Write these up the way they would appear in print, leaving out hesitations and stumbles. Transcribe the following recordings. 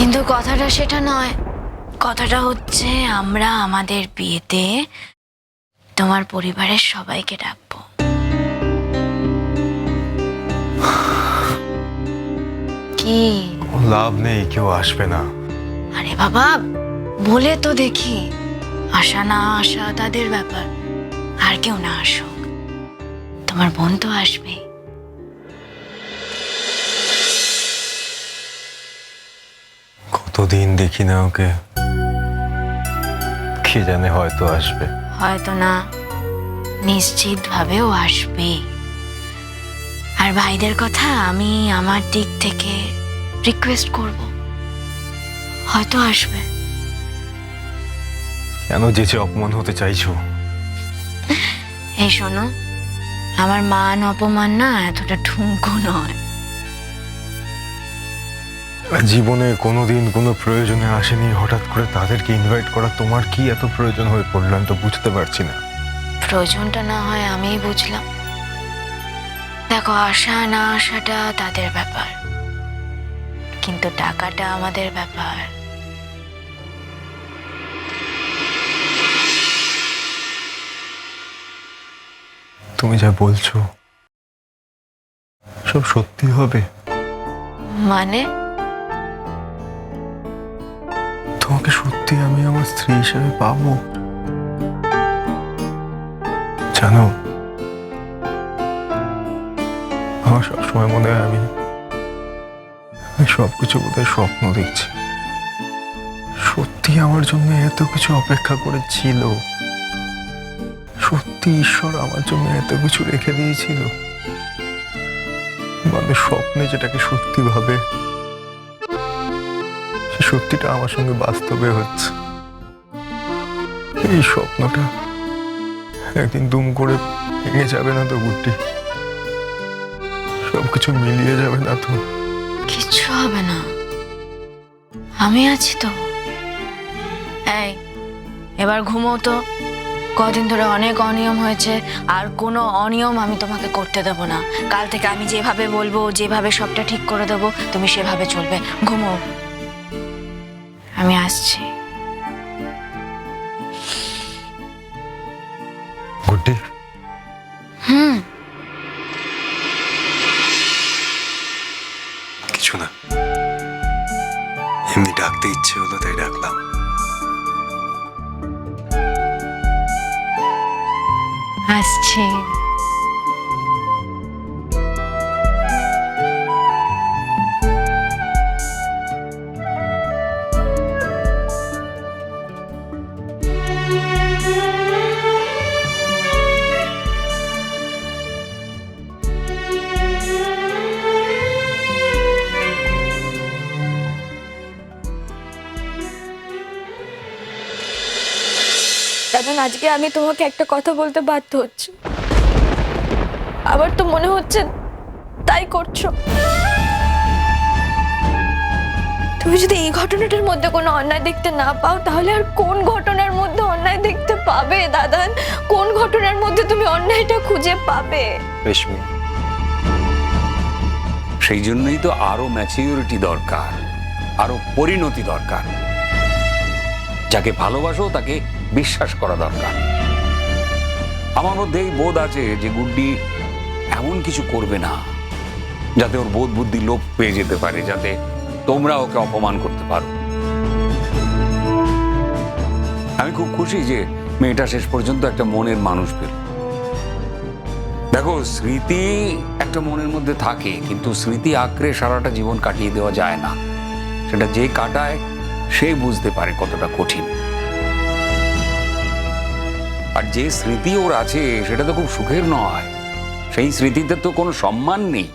কিন্তু কথাটা সেটা নয়, কথাটা হচ্ছে আমরা আমাদের বিয়েতে তোমার পরিবারের সবাইকে ডাকবো। কি লাভ নেই, কেউ আসবে না। আরে বাবা, বলে তো দেখি, আসা না আসা তাদের ব্যাপার। আর কেউ না আসুক, তোমার বোন তো আসবে। কতদিন দেখি না ওকে, কে জানে হয়তো আসবে। হয়তো না, নিশ্চিত ভাবেও আসবে। আর ভাইদের কথা আমি আমার দিক থেকে রিকোয়েস্ট করব, হয়তো আসবে। কেন যেচে অপমান হতে চাইছো? এই শোনো, আমার মান অপমান না এতটা ঠুনকো নয়। জীবনে কোনোদিন কোনো প্রয়োজনে আসেনি, হঠাৎ করে তাদেরকে ইনভাইট করা তোমার কি এত প্রয়োজন হয়ে পড়লো আমি তো বুঝতে পারছি না। প্রয়োজনটা না হয় আমিই বুঝলাম। দেখো, আসা না আসাটা তাদের ব্যাপার, কিন্তু টাকাটা আমাদের ব্যাপার। তুমি যা বলছো সব সত্যি হবে? মানে? তোমাকে সত্যি আমি আমার স্ত্রী হিসেবে পাবো? জানো, আমার সবসময় মনে হয় আমি সবকিছু বোধহয় স্বপ্ন দেখছি। সত্যি আমার জন্য এত কিছু অপেক্ষা করেছিল, সত্যি ঈশ্বর আমার জন্য এত কিছু রেখে দিয়েছিল। মানে স্বপ্নে যেটাকে সত্যি ভাবে, সে সত্যিটা আমার সঙ্গে বাস্তবে হচ্ছে। এই স্বপ্নটা একদিন দুম করে ভেঙে যাবে না তো গুড্ডি? সবকিছু মিলিয়ে যাবে না তো? কিচ্ছু হবে না, আমি আছি তো। এই, এবার ঘুমো তো। কদিন ধরে অনেক অনিয়ম হয়েছে, আর কোনো অনিয়ম আমি তোমাকে করতে দেবো না। কাল থেকে আমি যেভাবে বলবো, যেভাবে সবটা ঠিক করে দেবো, তুমি সেভাবে চলবে। ঘুমো, আমি আসছি। গুড্ডি, হুম। কিছু না, এমনি ডাকতে ইচ্ছে হলো তাই ডাকলাম। আসছি। কারণ আজকে আমি তোমাকে একটা কথা বলতে বাধ্য হচ্ছি। আবার তো মনে হচ্ছে তাই করছো। তুমি যদি এই ঘটনাটার মধ্যে কোনো অন্যায় দেখতে না পাও, তাহলে আর কোন ঘটনার মধ্যে অন্যায় দেখতে পাবে দাদান? কোন ঘটনার মধ্যে তুমি অন্যায়টা খুঁজে পাবে? রেশমি, সেই জন্যই তো আরো ম্যাচিউরিটি দরকার, আরো পরিণতি দরকার। যাকে ভালোবাসো তাকে বিশ্বাস করা দরকার। আমার মধ্যে এই বোধ আছে যে গুড্ডি এমন কিছু করবে না যাতে ওর বোধ বুদ্ধি লোপ পেয়ে যেতে পারে, যাতে তোমরা ওকে অপমান করতে পারো। আমি খুব খুশি যে মেয়েটা শেষ পর্যন্ত একটা মনের মানুষ পেল। দেখো, স্মৃতি একটা মনের মধ্যে থাকে, কিন্তু স্মৃতি আঁকড়ে সারাটা জীবন কাটিয়ে দেওয়া যায় না। সেটা যে কাটায় সে বুঝতে পারে কতটা কঠিন। আর যে স্মৃতি ওর আছে সেটা তো খুব সুখের নয়। সেই স্মৃতিতে তো কোনো সম্মান নেই।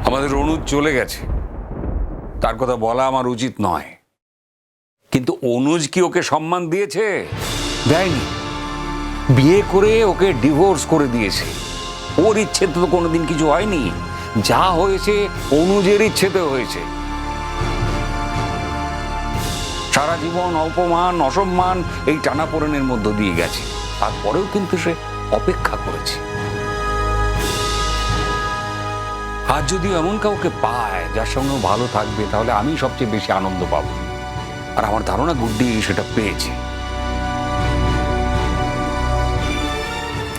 আমাদের অনুজ চলে গেছে, তার কথা বলা আমার উচিত নয়, কিন্তু অনুজ কি ওকে সম্মান দিয়েছে? দেয়নি। বিয়ে করে ওকে ডিভোর্স করে দিয়েছে। ওর ইচ্ছেতে তো কোনোদিন কিছু হয়নি। যা হয়েছে অনুজের ইচ্ছেতে হয়েছে। সারা জীবন অপমান, অসম্মান, এই টানাপোড়েনের মধ্য দিয়ে গেছে। তারপরেও কিন্তু সে অপেক্ষা করেছে। আর যদি এমন কাউকে পায় যার সঙ্গে ও ভালো থাকবে, তাহলে আমি সবচেয়ে বেশি আনন্দ পাবো। আর আমার ধারণা গুড্ডি সেটা পেয়েছে।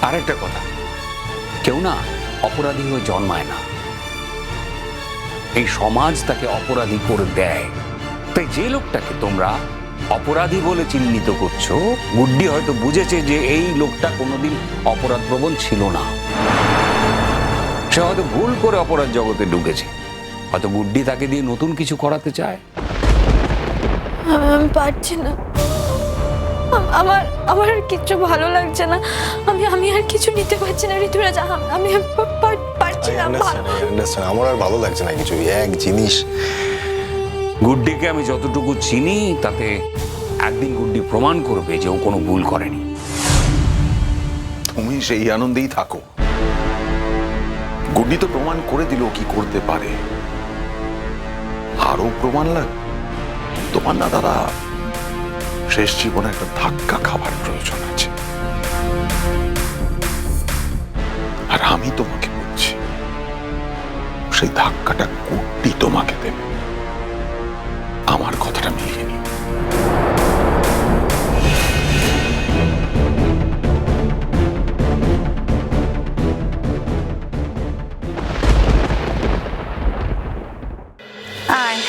আরেকটা কথা, কেউ না অপরাধী হয়ে জন্মায় না, এই সমাজ তাকে অপরাধী করে দেয়। তাই যে লোকটাকে তোমরা অপরাধী বলে চিহ্নিত করছো, গুড্ডি হয়তো বুঝেছে যে এই লোকটা কোনোদিন অপরাধ প্রবণ ছিল না। সে হয়তো ভুল করে অপরাধ জগতে ঢুকেছে। হয়তো গুড্ডি তাকে দিয়ে নতুন কিছু করাতে চায়। আমি পারছি না, আমার আমার আর কিচ্ছু ভালো লাগছে না। আমি আর কিছু নিতে পারছি না ঋতুরাজ। আমি পারছি না। আমার আর ভালো লাগছে না কিছু। এক জিনিস, গুড্ডিকে আমি যতটুকু চিনি তাতে একদিন গুড্ডি প্রমাণ করবে যে ও কোনো ভুল করেনি। তুমি সেই আনন্দেই থাকো। গুড্ডি তো প্রমাণ করে দিল কি করতে পারে। আরো প্রমাণ লাগবে তোমার না দাদা। শেষ জীবনে একটা ধাক্কা খাবার প্রয়োজন আছে। আর আমি তোমাকে বলছি, সেই ধাক্কাটা গুড্ডি তোমাকে দেবে। আমার কথাটা মিলিয়ে নি। আয়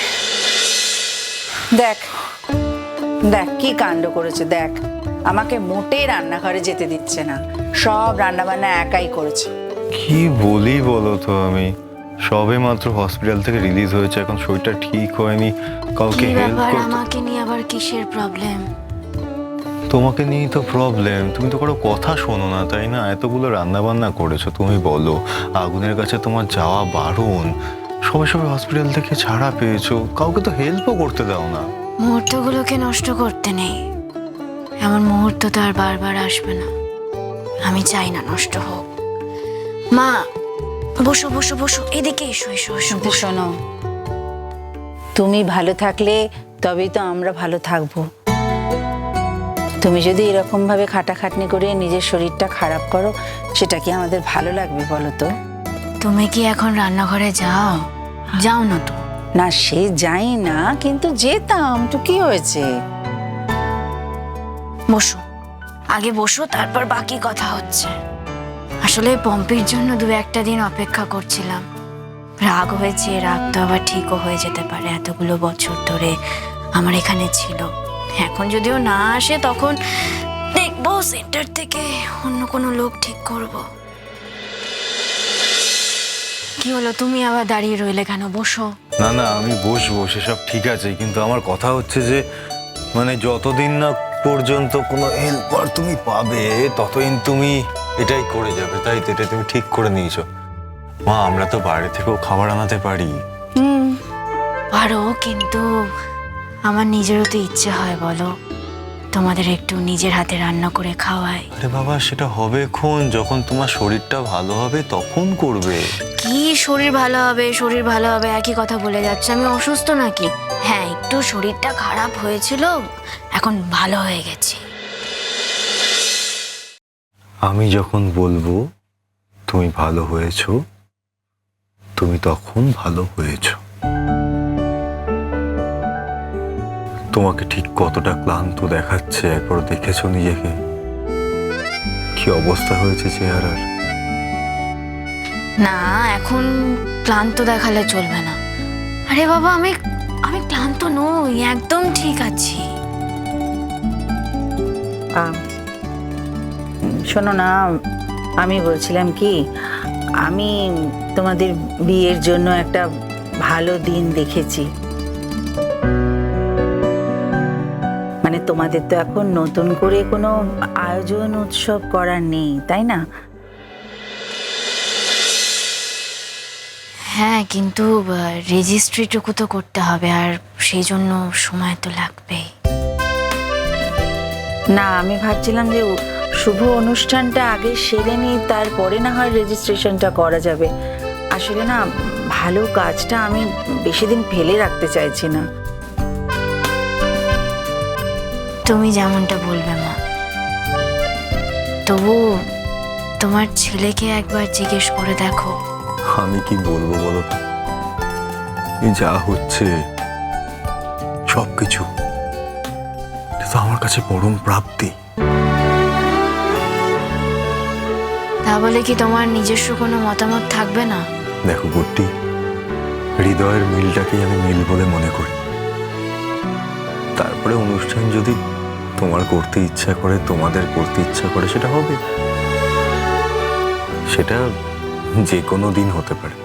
দেখ, দেখ কি কাণ্ড করেছে। দেখ, আমাকে মোটেই রান্নাঘরে যেতে দিচ্ছে না, সব রান্নাবান্না একাই করেছে। কি বলি বলো তো, আমি সবে মাত্র হসপিটাল থেকে রিলিজ হয়েছে, এখন শরীরটা ঠিক হয়নি, কাউকে কি হেল্প ব্যাপার, করতে। আমাকে নিয়ে আবার কিসের প্রবলেম? তোমাকে নিয়েই তো প্রবলেম, তুমি তো কারো কথা শোনো না, তাই না? এতগুলো রান্না বান্না করেছো, তুমি বলো আগুনের কাছে তোমার যাওয়া বারণ, সবে সবে হসপিটাল থেকে ছাড়া পেয়েছো, কাউকে তো হেল্পও করতে দাও না। মুহূর্তগুলোকে নষ্ট করতে নেই, এমন মুহূর্ত তো আর বারবার আসবে না। আমি চাই না নষ্ট হোক। মা, বসো বসো বসো, এদিকে এসো এসো এসো। কিন্তু শোনো, তুমি ভালো থাকলে তবেই তো আমরা ভালো থাকবো। তুমি যদি এরকম ভাবে খাটাখাটনি করে নিজের শরীরটা খারাপ করো, সেটা কি আমাদের ভালো লাগবে বলো তো? তুমি কি এখন রান্নাঘরে যাও? যাও না তো। না, সে যাই না, কিন্তু যেতাম তো, কি হয়েছে? বসো, আগে বসো, তারপর বাকি কথা হচ্ছে। আসলে পম্পির জন্য 2-1 দিন অপেক্ষা করছিলাম। রাগ হয়েছে, রাগ তো আবার ঠিকও হয়ে যেতে পারে। এতগুলো বছর ধরে আমার এখানে ছিল, এখন যদিও না আসে তখন দেখবো সেন্টার থেকে অন্য কোনো লোক ঠিক করব। কি হলো, তুমি আবার দাঁড়িয়ে রইলে কেন? বসো। না না, আমি বসবো, সেসব ঠিক আছে, কিন্তু আমার কথা হচ্ছে যে মানে যতদিন না পর্যন্ত কোনো হেল্পার তুমি পাবে, ততদিন তুমি এটাই করে যাবে, তাই তো? এটা তুমি ঠিক করে নিয়েছো। মা, আমরা তো বাইরে থেকেও খাবার আনাতে পারি। পারো, কিন্তু আমার নিজেরও তো ইচ্ছে হয়, বলো, তোমাদের একটু নিজের হাতে রান্না করে খাওয়াই। আরে বাবা, সেটা হবে কোন, যখন তোমার শরীরটা ভালো হবে তখন করবে। কি শরীর ভালো হবে, শরীর ভালো হবে একই কথা বলে যাচ্ছে। আমি অসুস্থ নাকি? হ্যাঁ, একটু শরীরটা খারাপ হয়েছিল, এখন ভালো হয়ে গেছি। আমি যখন বলবো তুমি ভালো হয়েছো, তুমি তখন ভালো হয়েছো। তোমাকে ঠিক কতটা ক্লান্ত দেখাচ্ছে একবার দেখেছো নিজেকে? কি অবস্থা হয়েছে চেহারার? না, এখন ক্লান্ত দেখালে চলবে না। আরে বাবা, আমি আমি ক্লান্ত নই, একদম ঠিক আছি। শোনো না, আমি বলছিলাম কি, আমি তোমাদের বিয়ের জন্য একটা ভালো দিন দেখেছি। মানে তোমাদের তো এখন নতুন করে কোনো আয়োজন উৎসব করার নেই, তাই না? হ্যাঁ, কিন্তু রেজিস্ট্রিটুকু তো করতে হবে, আর সেই জন্য সময় তো লাগবেই। না, আমি ভাবছিলাম যে শুভ অনুষ্ঠানটা আগে সেরে নিই, তারপরে না হয় রেজিস্ট্রেশনটা করা যাবে। আসলে না, ভালো কাজটা আমি বেশি দিন ফেলে রাখতে চাইছি না। তুমি যেমনটা বলবে মা। তবু তোমার ছেলেকে একবার জিজ্ঞেস করে দেখো, আমি কি বলবো বলো তো, এই যা হচ্ছে সবকিছু, এটা তো আমার কাছে পরম প্রাপ্তি। তা বলে কি তোমার নিজস্ব কোনো মতামত থাকবে না? দেখো গুড্ডি, হৃদয়ের মিলটাকেই আমি মিল বলে মনে করি। তারপরে অনুষ্ঠান যদি তোমার করতে ইচ্ছা করে, তোমাদের করতে ইচ্ছা করে, সেটা হবে। সেটা যে কোনো দিন হতে পারে।